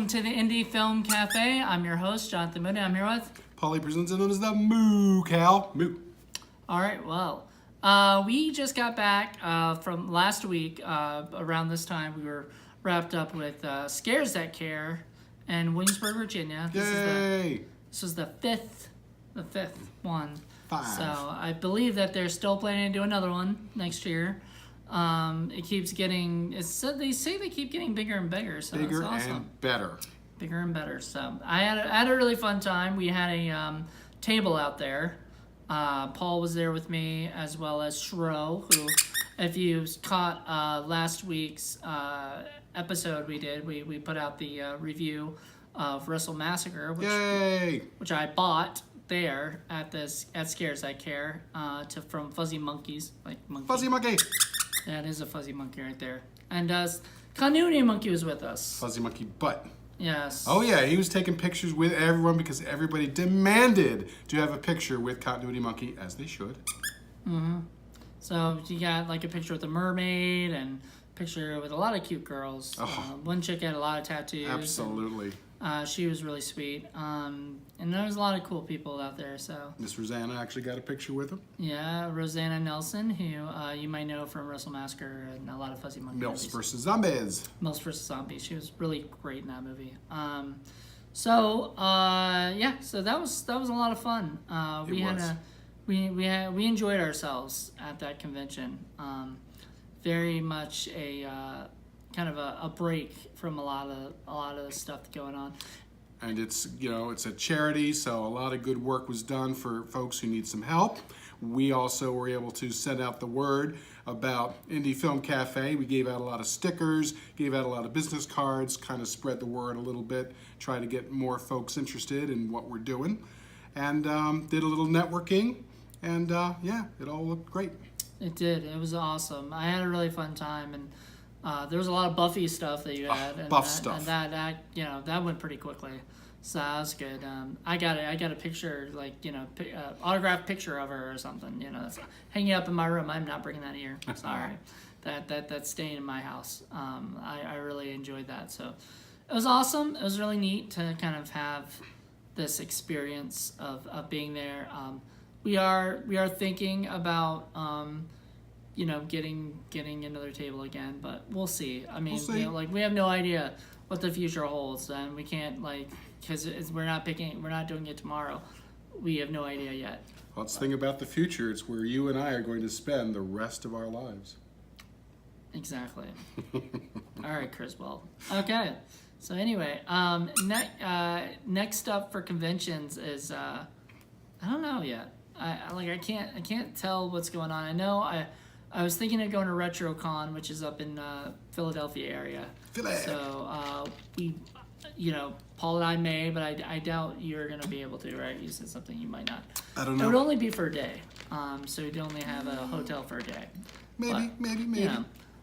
welcome to the Indie Film Cafe. I'm your host, Jonathan Mooney. I'm here with... Paulie presents it known as the Moo Cow. Moo. All right, well, we just got back from last week. Around this time, we were wrapped up with Scares That Care in Williamsburg, Virginia. Yay! This was the fifth one. 5. So I believe that they're still planning to do another one next year. It keeps getting. They say they keep getting bigger and bigger. So Bigger it's awesome. and better. Bigger and better. So I had a really fun time. We had a table out there. Paul was there with me, as well as Shro, who, if you caught last week's episode we put out the review of Wrestle Massacre, which I bought there at Scares That Care from Fuzzy Monkeys, like monkey. Fuzzy Monkey. That is a fuzzy monkey right there. And Continuity Monkey was with us. Fuzzy Monkey butt. Yes. Oh yeah, he was taking pictures with everyone because everybody demanded to have a picture with Continuity Monkey, as they should. Mm-hmm. So you got like a picture with a mermaid and a picture with a lot of cute girls. Oh. One chick had a lot of tattoos. Absolutely. She was really sweet. And there was a lot of cool people out there. So Miss Rosanna actually got a picture with him. yeah, Rosanna Nelson, who you might know from Wrestle Massacre and a lot of Fuzzy Monkey Mills movies. vs. Zombies. Mills vs. Zombies. She was really great in that movie. So that was a lot of fun. We enjoyed ourselves at that convention. Very much a kind of a break from a lot of the stuff going on. And it's a charity, so a lot of good work was done for folks who need some help. We also were able to send out the word about Indie Film Cafe. We gave out a lot of stickers, gave out a lot of business cards, kind of spread the word a little bit, try to get more folks interested in what we're doing, and did a little networking, and it all looked great. It did. It was awesome. I had a really fun time, and there was a lot of Buffy stuff that you had, and Buff stuff, and that went pretty quickly. So that was good. I got a picture, autographed picture of her or something. It's hanging up in my room. I'm not bringing that here. Sorry, that's staying in my house. I really enjoyed that. So it was awesome. It was really neat to kind of have this experience of being there. We are thinking about getting another table again, but we'll see. I mean, we have no idea what the future holds, and we can't because we're not doing it tomorrow. We have no idea yet. Well, let's think about the future. It's where you and I are going to spend the rest of our lives. Exactly. All right, Criswell. Okay. So anyway, next up for conventions is I don't know yet. I can't tell what's going on. I know I was thinking of going to RetroCon, which is up in Philadelphia area. Philly. So Paul and I may, but I doubt you're going to be able to, right? You said something you might not. I don't know. It would only be for a day. So you'd only have a hotel for a day. Maybe.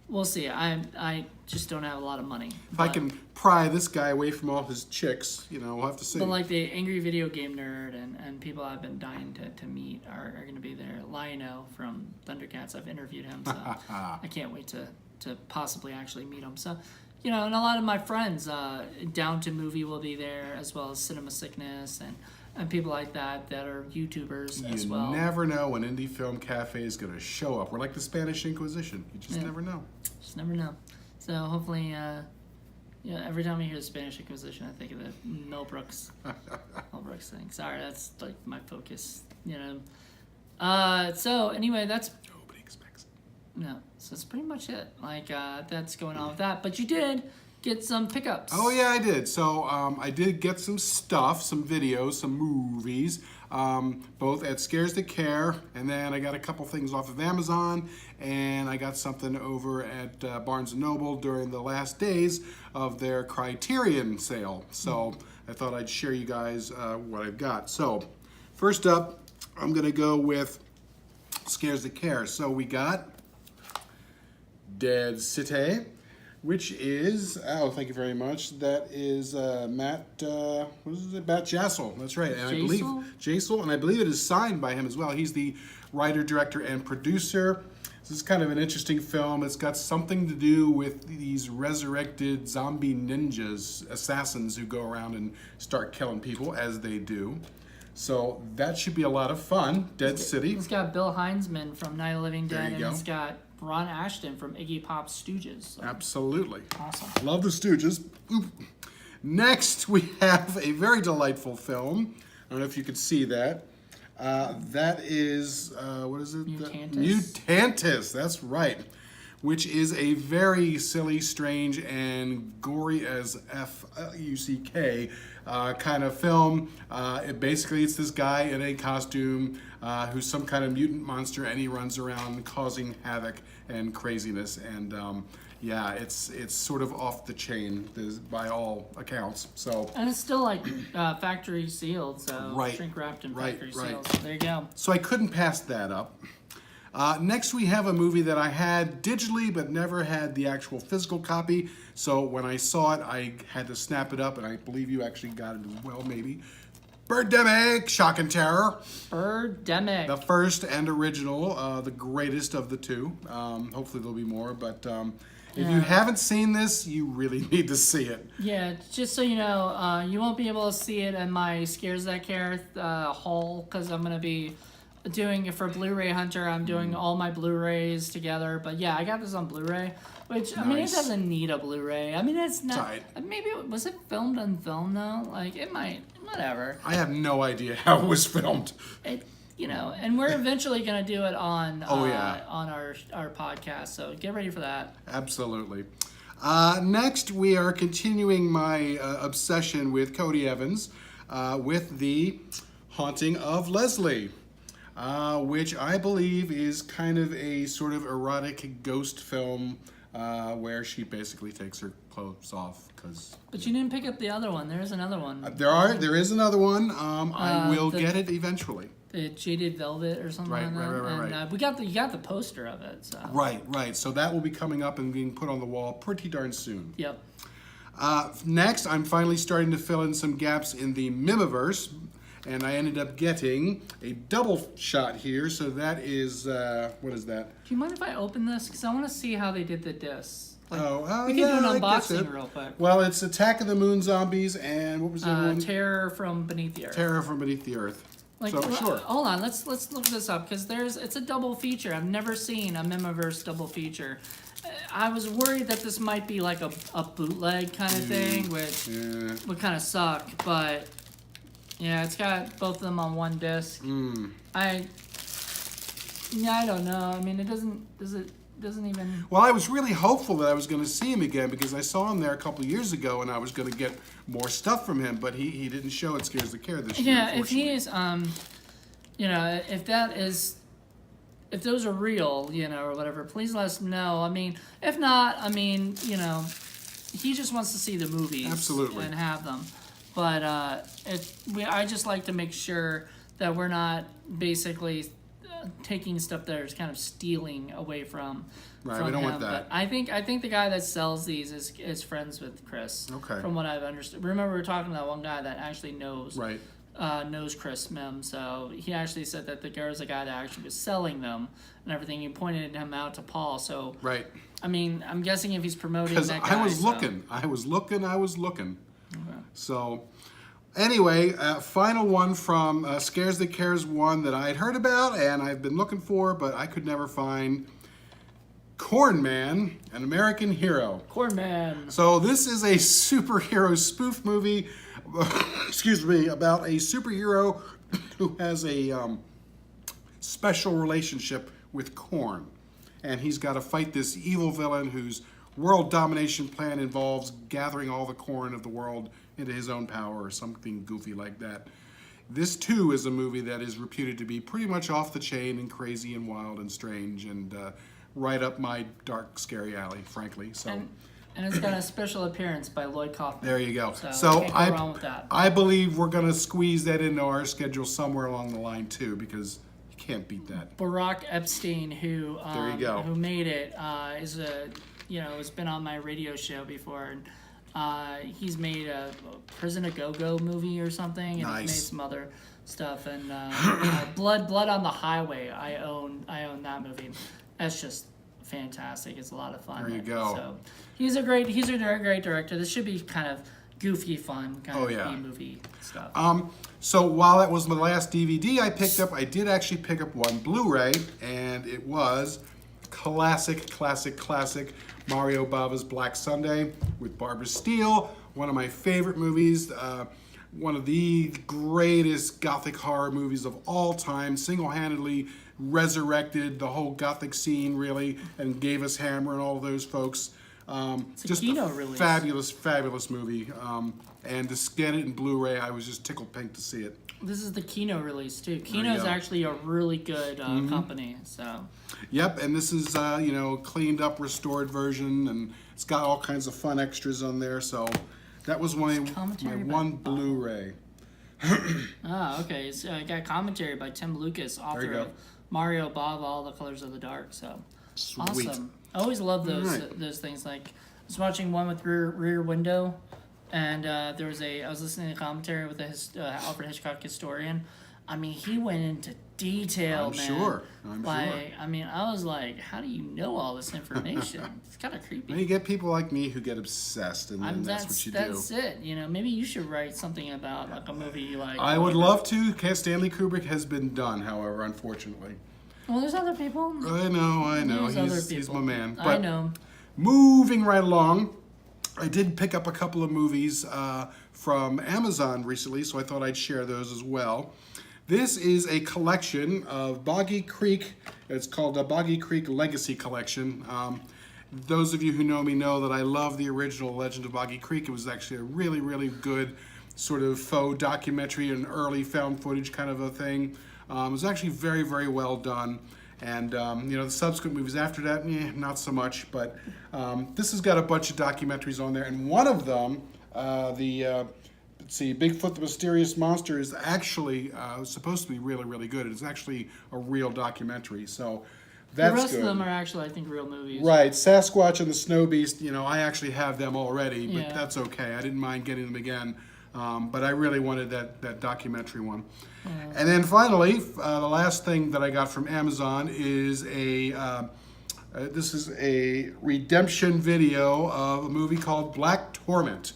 We'll see. I just don't have a lot of money. If I can pry this guy away from all his chicks, we'll have to see. But like the Angry Video Game Nerd and people I've been dying to meet are going to be there. Lionel from Thundercats, I've interviewed him, so I can't wait to possibly actually meet him. So, and a lot of my friends, Down to Movie will be there, as well as Cinema Sickness and people like that are YouTubers as well. You never know when Indie Film Cafe is going to show up. We're like the Spanish Inquisition. You just never know. Just never know. So hopefully, every time I hear the Spanish Inquisition, I think of the Mel Brooks thing. Sorry, that's like my focus. So anyway, that's nobody expects it. No, so that's pretty much it. That's going on with that. But you did get some pickups. Oh yeah, I did. So I did get some stuff, some videos, some movies, both at Scares That Care, and then I got a couple things off of Amazon, and I got something over at Barnes & Noble during the last days of their Criterion sale. So I thought I'd share you guys what I've got. So first up, I'm going to go with Scares That Care. So we got Dead City, which is, oh, thank you very much. That is Matt, what is it? Matt Jassel. That's right. And I believe Jassel, and I believe it is signed by him as well. He's the writer, director, and producer. This is kind of an interesting film. It's got something to do with these resurrected zombie ninjas, assassins who go around and start killing people, as they do. So that should be a lot of fun. Dead City. It's got Bill Heinzman from Night of the Living There Dead, you and go. it's got Ron Ashton from Iggy Pop's Stooges. So Absolutely. awesome. Love the Stooges. Oop. Next, we have a very delightful film. I don't know if you could see that. That is, what is it? Mutantis. Mutantis, that's right. Which is a very silly, strange, and gory as F-U-C-K kind of film. Basically, it's this guy in a costume who's some kind of mutant monster, and he runs around causing havoc and craziness. And yeah, it's sort of off the chain by all accounts. So. And it's still like factory sealed, so Right. shrink wrapped in Right, factory right. sealed. So there you go. So I couldn't pass that up. Next, we have a movie that I had digitally but never had the actual physical copy. So when I saw it, I had to snap it up, and I believe you actually got it as well, maybe. Birdemic, Shock and Terror. Birdemic. The first and original, the greatest of the two. Hopefully there'll be more, but if you haven't seen this, you really need to see it. Yeah, just so you know, you won't be able to see it in my Scares That Care haul, because I'm going to be doing it for Blu-ray Hunter. I'm doing all my Blu-rays together. But yeah, I got this on Blu-ray, which, I mean, it Nice. doesn't need a Blu-ray. I mean, it's not... Tight. Maybe, was it filmed on film, though? Like, it might... Whatever. I have no idea how it was filmed. It, you know, and we're eventually going to do it on Oh, yeah. on our podcast, so get ready for that. Absolutely. Next, we are continuing my obsession with Cody Evans with The Haunting of Leslie, which I believe is kind of a sort of erotic ghost film where she basically takes her clothes off. But you didn't pick up the other one. There's another one. There is another one. I will get it eventually. The Jaded Velvet or something Right, like that. right. And you got the poster of it. So. Right. So that will be coming up and being put on the wall pretty darn soon. Yep. Next, I'm finally starting to fill in some gaps in the Mimiverse, and I ended up getting a double shot here. So that is, what is that? Do you mind if I open this? Because I want to see how they did the discs. Like, we can yeah, do I an guess unboxing it. real quick. Well, it's Attack of the Moon Zombies and what was the other one? Terror from Beneath the Earth. Terror from Beneath the Earth. Like, so, sure. Hold on, let's look this up because it's a double feature. I've never seen a Mimiverse double feature. I was worried that this might be like a bootleg kind of thing, which would kind of suck. But yeah, it's got both of them on one disc. I don't know. I mean, it doesn't even. Well, I was really hopeful that I was going to see him again because I saw him there a couple of years ago and I was going to get more stuff from him, but he didn't show at Scares the Care this year. Yeah, if he is, you know, if those are real, you know, or whatever, please let us know. I mean, if not, I mean, you know, he just wants to see the movies. Absolutely. And have them. But I just like to make sure that we're not basically taking stuff that is kind of stealing away from. Right, from we don't him. want that. But I think the guy that sells these is friends with Chris. Okay. From what I've understood. Remember, we were talking to that one guy that actually knows. Right. Knows Chris Mim, so he actually said that there was a guy that actually was selling them and everything. He pointed him out to Paul. So Right. I mean, I'm guessing if he's promoting Because that guy. I was looking. Okay. So, anyway, final one from Scares That Cares, one that I had heard about and I've been looking for, but I could never find. Corn Man, An American Hero. Corn Man. So this is a superhero spoof movie, excuse me, about a superhero who has a special relationship with corn. And he's got to fight this evil villain whose world domination plan involves gathering all the corn of the world into his own power or something goofy like that. This, too, is a movie that is reputed to be pretty much off the chain and crazy and wild and strange and right up my dark, scary alley, frankly. So, and it's got a special appearance by Lloyd Kaufman. there you go. So can't go wrong with that. I believe we're going to squeeze that into our schedule somewhere along the line, too, because you can't beat that. Barack Epstein, who There you go. who made it, is has been on my radio show before, and he's made a Prison a Go-Go movie or something, and Nice. he's made some other stuff. And Blood on the Highway, I own that movie. That's just fantastic. It's a lot of fun. There you go. So he's a great director. This should be kind of goofy, fun kind of yeah. B-movie stuff. So while that was my last DVD I picked up, I did actually pick up one Blu-ray, and it was classic Mario Bava's Black Sunday with Barbara Steele, one of my favorite movies, one of the greatest gothic horror movies of all time, single-handedly resurrected the whole gothic scene, really, and gave us Hammer and all those folks. Just Kino a release. fabulous movie. And to get it in Blu-ray, I was just tickled pink to see it. This is the Kino release too. you Kino is go. actually a really good company. So Yep, and this is cleaned up, restored version, and it's got all kinds of fun extras on there. So that was my commentary by one Bob. Blu-ray. okay. It's got commentary by Tim Lucas, author go. of Mario Bava, All the Colors of the Dark. So Sweet. awesome. I always love those Right. those things. Like I was watching one with Rear Window, and I was listening to commentary with Alfred Hitchcock historian. I mean, he went into detail, I'm man. sure. I mean, I was like, how do you know all this information? It's kind of creepy. Now you get people like me who get obsessed, and then that's what you do. That's it. Maybe you should write something about like a movie you like. I would love to. Stanley Kubrick has been done, however, unfortunately. Well, there's other people. I know. There's other He's people. my man. I But know. moving right along, I did pick up a couple of movies from Amazon recently, so I thought I'd share those as well. This is a collection of Boggy Creek. It's called the Boggy Creek Legacy Collection. Those of you who know me know that I love the original Legend of Boggy Creek. It was actually a really, really good sort of faux documentary and early found footage kind of a thing. It was actually very, very well done. And, the subsequent movies after that, not so much. But this has got a bunch of documentaries on there. And one of them, Bigfoot the Mysterious Monster, is actually supposed to be really, really good. It's actually a real documentary. So that's The rest good. of them are actually, I think, real movies. Right, Sasquatch and the Snow Beast, I actually have them already, but Yeah. that's okay. I didn't mind getting them again, but I really wanted that documentary one. And then finally, the last thing that I got from Amazon is this is a redemption video of a movie called Black Torment,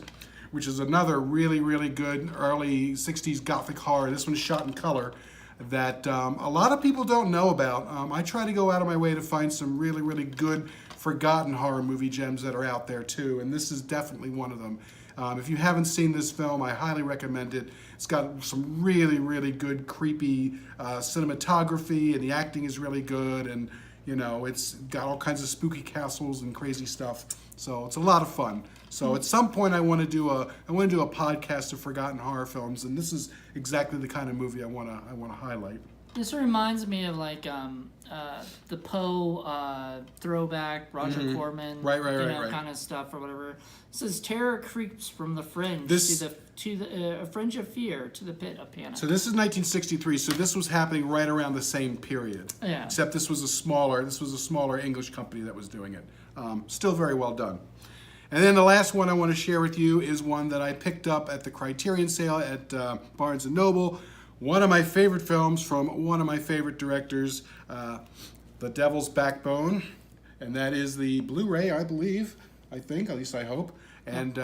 which is another really, really good early 60s Gothic horror. This one's shot in color that a lot of people don't know about. I try to go out of my way to find some really, really good forgotten horror movie gems that are out there too, and this is definitely one of them. If you haven't seen this film, I highly recommend it. It's got some really, really good creepy cinematography, and the acting is really good, and it's got all kinds of spooky castles and crazy stuff. So it's a lot of fun. So at some point I want to do a podcast of forgotten horror films, and this is exactly the kind of movie I want to highlight. This reminds me of like the Poe throwback, Roger Corman, Right. kind of stuff or whatever. It says terror creeps from the fringe This- to the fringe of fear to the pit of panic. So this is 1963. So this was happening right around the same period. Yeah. Except this was a smaller English company that was doing it. Still very well done. And then the last one I want to share with you is one that I picked up at the Criterion sale at Barnes & Noble. One of my favorite films from one of my favorite directors, The Devil's Backbone. And that is the Blu-ray, I believe. I think, at least I hope. And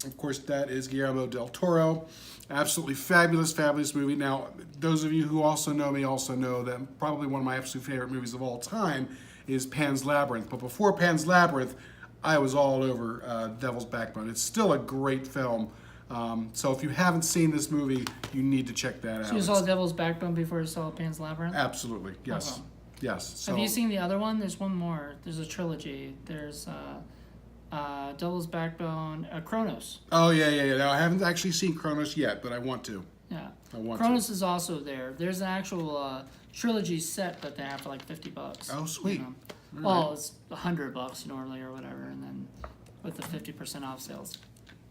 of course, that is Guillermo del Toro. Absolutely fabulous movie. Now, those of you who also know me also know that probably one of my absolute favorite movies of all time is Pan's Labyrinth. But before Pan's Labyrinth, I was all over Devil's Backbone. It's still a great film. So if you haven't seen this movie, you need to check that out. So you saw Devil's Backbone before you saw Pan's Labyrinth? Absolutely, yes. Okay. Yes. So, Have you seen the other one? There's one more. There's a trilogy. There's Devil's Backbone, Kronos. Oh, yeah. Now, I haven't actually seen Kronos yet, but I want to. Yeah. I want Kronos is also there. There's an actual trilogy set that they have for like $50. Oh, sweet. Well, it's $100 normally or whatever, and then with the 50% off sales,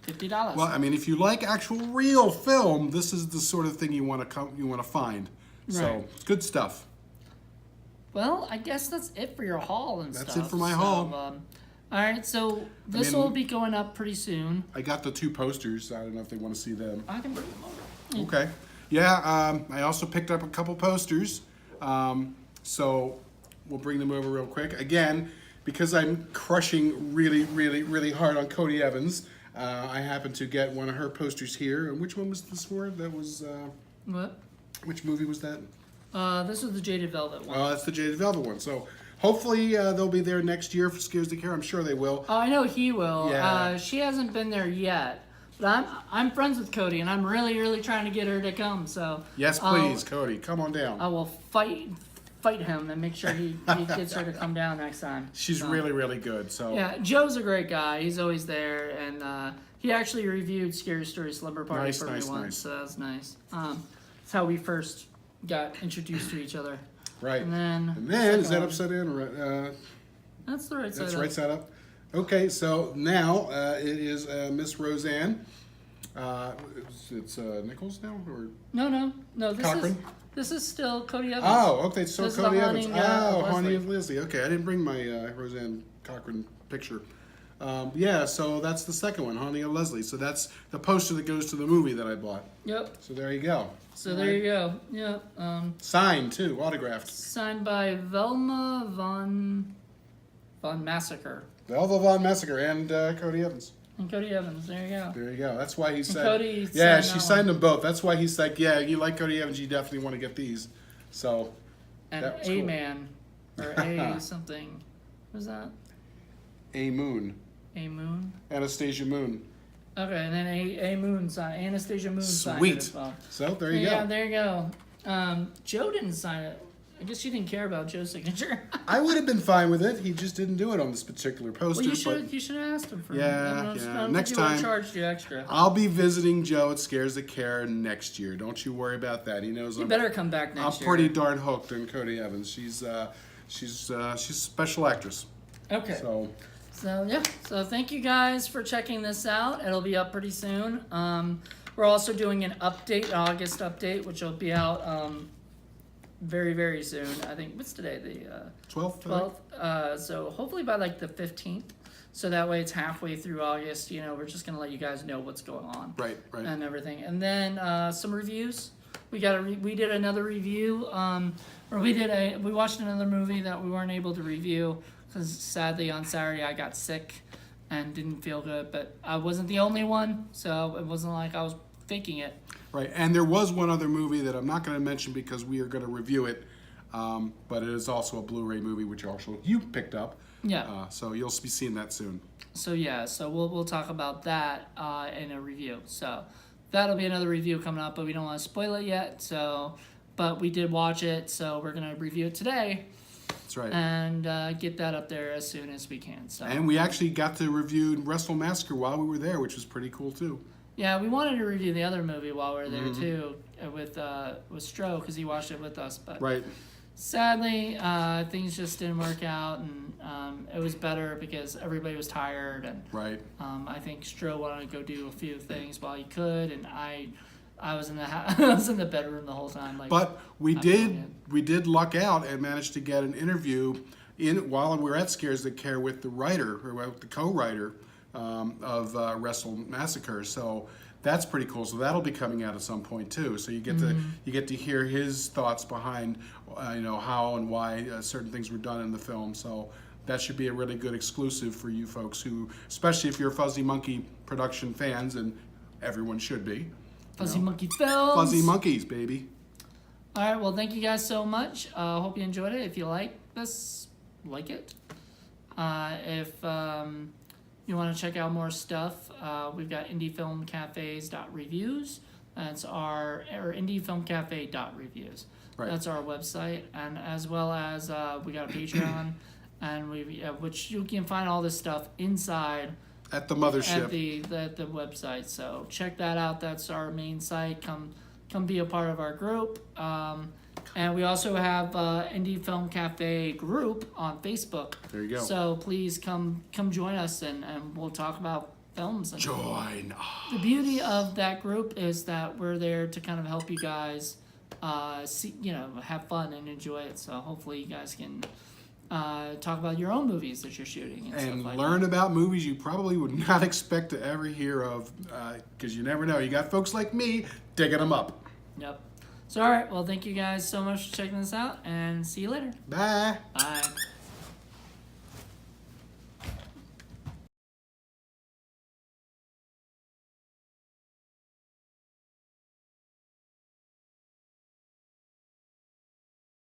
$50. Well, I mean, if you like actual real film, this is the sort of thing you want to find. So, Right. it's good stuff. Well, I guess that's it for your haul and That's stuff. it for my So, haul. All right, so this mean- will be going up pretty soon. I got the 2 posters. I don't know if they want to see them. I can bring them over. Okay. Yeah, I also picked up a couple posters. So we'll bring them over real quick. Again, because I'm crushing really, really, really hard on Cody Evans, I happened to get one of her posters here. And which one was this for? That was, What? which movie was that? This is the Jaded Velvet one. Oh, that's the Jaded Velvet one. So hopefully they'll be there next year for Scares the Care. I'm sure they will. Oh, I know he will. Yeah. She hasn't been there yet, but I'm friends with Cody, and I'm really, really trying to get her to come. So Yes, please, Cody. Come on down. I will fight him and make sure he gets her to come down next time. She's really, really good. So Yeah, Joe's a great guy. He's always there, and he actually reviewed Scary Story Slumber Party Nice, for nice, me once, nice. so that was nice. That's how we first got introduced to each other. right. And then Is that upside down? Or, that's the right side. that's up. right side up. Okay, so now it is Miss Roseanne. It's Nichols now, or No. Cochran? This is still Cody Evans. Oh, okay, so This is Cody the Evans. Haunting, of Haunting Leslie. of Leslie. Okay, I didn't bring my Roseanne Cochran picture. Yeah, so that's the second one, Haunting of Leslie. So that's the poster that goes to the movie that I bought. Yep. So there you go. So there you go. Yep. Signed too, autographed. Signed by Velma von Massacre Velva Von Massacre and Cody Evans. and Cody Evans. There you go. There you go. That's why he said. Cody Yeah, signed she that signed them both. That's why he's like, yeah, you like Cody Evans, you definitely want to get these. So And that was A cool. Man or A something. What was that? A Moon, A Moon. Anastasia Moon. Okay, and then A Moon signed. Anastasia Moon signed it Sweet. as well. So there you Yeah, go. there you go. Joe didn't sign it. I guess you didn't care about Joe's signature. I would have been fine with it. He just didn't do it on this particular poster. Well, but you should have asked him for Yeah, it. I yeah. don't Next think he time- charged you extra. I'll be visiting Joe at Scares the Care next year. Don't you worry about that. He knows You I'm better come back next year. pretty darn hooked on Cody Evans. She's a special actress. Okay. So Yeah, so thank you guys for checking this out. It'll be up pretty soon. We're also doing an update, an August update, which will be out very, very soon. I think, what's today? The 12th. 12th. So hopefully by like the 15th. So that way it's halfway through August. You know, we're just going to let you guys know what's going on. Right. And everything. And then some reviews. We did another review. We watched another movie that we weren't able to review because sadly on Saturday I got sick and didn't feel good. But I wasn't the only one, so it wasn't like I was faking it. Right, and there was one other movie that I'm not going to mention because we are going to review it, but it is also a Blu-ray movie, which also you picked up. Yeah. So you'll be seeing that soon. So yeah, so we'll talk about that in a review. So that'll be another review coming up, but we don't want to spoil it yet. So, but we did watch it, so we're gonna review it today That's right. and get that up there as soon as we can. So And we actually got to review Wrestle Massacre while we were there, which was pretty cool too. yeah, we wanted to review the other movie while we were there Mm-hmm. too with Stro because he watched it with us, but Right. sadly things just didn't work out, and it was better because everybody was tired and. Right. I think Stro wanted to go do a few things while he could, and I was in the I was in the bedroom the whole time. Like, But we I'm did luck out and managed to get an interview while we were at Scares the Care with the writer or with the co-writer of Wrestle Massacre. So that's pretty cool. So that'll be coming out at some point too. So you get to hear his thoughts behind how and why certain things were done in the film. So that should be a really good exclusive for you folks who, especially if you're Fuzzy Monkey production fans, and everyone should be. Fuzzy Monkey Films. Fuzzy Monkeys, baby. All right, well, thank you guys so much. Hope you enjoyed it. If you like this, like it. If you want to check out more stuff, we've got indiefilmcafes.reviews. That's or indiefilmcafe.reviews. Right. That's our website, and as well as we got a Patreon, and which you can find all this stuff inside At the mothership. at the website. So check that out. That's our main site. Come be a part of our group. And we also have Indie Film Cafe group on Facebook. There you go. So please come join us and we'll talk about films. And Join. the beauty of that group is that we're there to kind of help you guys have fun and enjoy it. So hopefully you guys can talk about your own movies that you're shooting and stuff like learn that. about movies you probably would not expect to ever hear of, because you never know. You got folks like me digging them up. Yep. So, all right. Well, thank you guys so much for checking this out, and see you later. Bye. Bye.